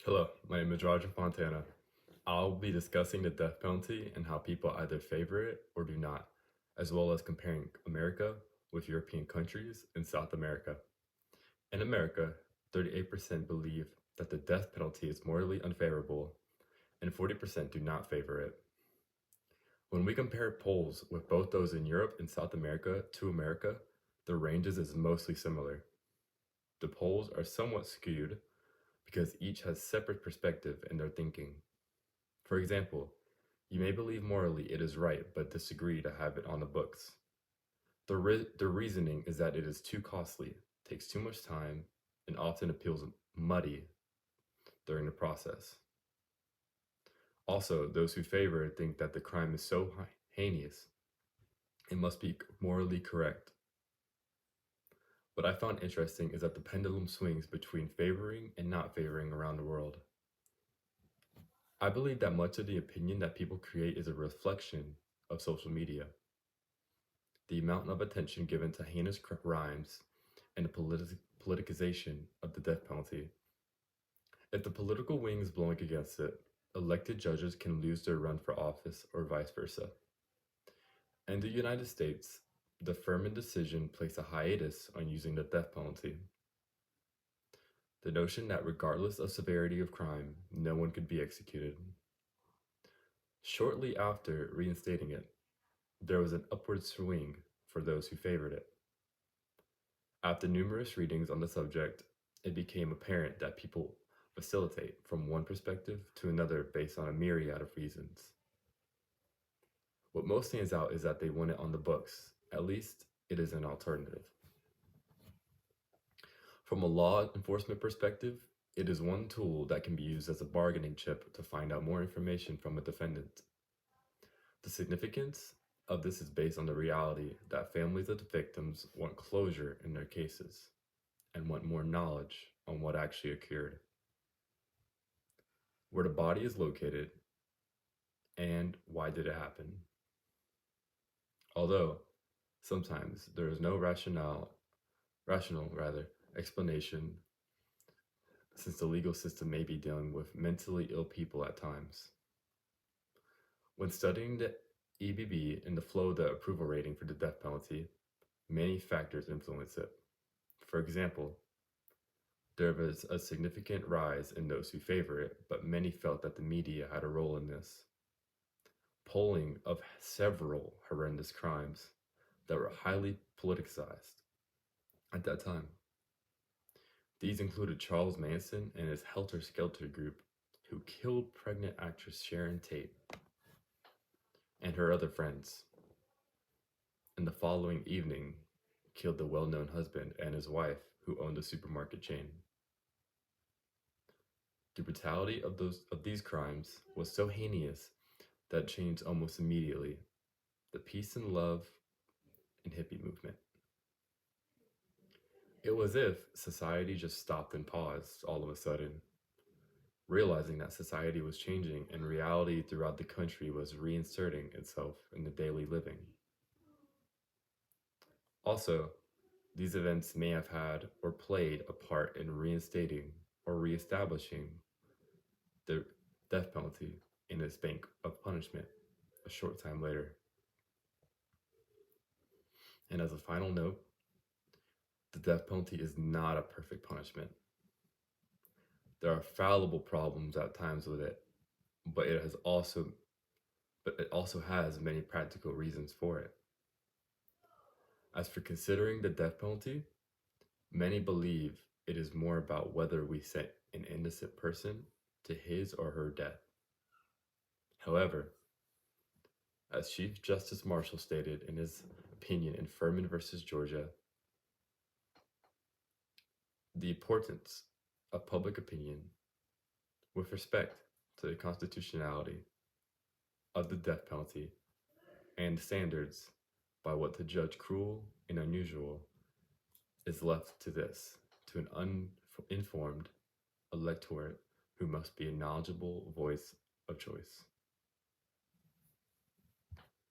Hello, my name is Roger Fontana. I'll be discussing the death penalty and how people either favor it or do not, as well as comparing America with European countries and South America. In America, 38% believe that the death penalty is morally unfavorable, and 40% do not favor it. When we compare polls with both those in Europe and South America to America, the ranges is mostly similar. The polls are somewhat skewed because each has separate perspective in their thinking. For example, you may believe morally it is right but disagree to have it on the books. The reasoning is that it is too costly, takes too much time, and often appeals muddy during the process. Also, those who favor it think that the crime is so heinous, it must be morally correct. What I found interesting is that the pendulum swings between favoring and not favoring around the world. I believe that much of the opinion that people create is a reflection of social media. The amount of attention given to heinous crimes and the politicization of the death penalty. If the political wing is blowing against it, elected judges can lose their run for office or vice versa. In the United States, the Furman decision placed a hiatus on using the death penalty. The notion that regardless of severity of crime, no one could be executed. Shortly after reinstating it, there was an upward swing for those who favored it. After numerous readings on the subject, it became apparent that people facilitate from one perspective to another based on a myriad of reasons. What most stands out is that they want it on the books. At least it is an alternative. From a law enforcement perspective, it is one tool that can be used as a bargaining chip to find out more information from a defendant. The significance of this is based on the reality that families of the victims want closure in their cases and want more knowledge on what actually occurred, where the body is located, and why did it happen. Although sometimes there is no rational explanation, since the legal system may be dealing with mentally ill people at times. When studying the EBB and the flow of the approval rating for the death penalty, many factors influence it. For example, there was a significant rise in those who favor it, but many felt that the media had a role in this. Polling of several horrendous crimes that were highly politicized at that time. These included Charles Manson and his Helter Skelter group, who killed pregnant actress Sharon Tate and her other friends, and the following evening killed the well-known husband and his wife who owned a supermarket chain. The brutality of these crimes was so heinous that changed almost immediately the peace and love and hippie movement. It was as if society just stopped and paused all of a sudden, realizing that society was changing and reality throughout the country was reinserting itself in the daily living. Also, these events may have had or played a part in reinstating or reestablishing the death penalty in its bank of punishment a short time later. And as a final note, the death penalty is not a perfect punishment. There are fallible problems at times with it, but it also has many practical reasons for it. As for considering the death penalty, many believe it is more about whether we send an innocent person to his or her death. However, as Chief Justice Marshall stated in his opinion in Furman versus Georgia, the importance of public opinion with respect to the constitutionality of the death penalty and standards by what to judge cruel and unusual is left to an uninformed electorate who must be a knowledgeable voice of choice.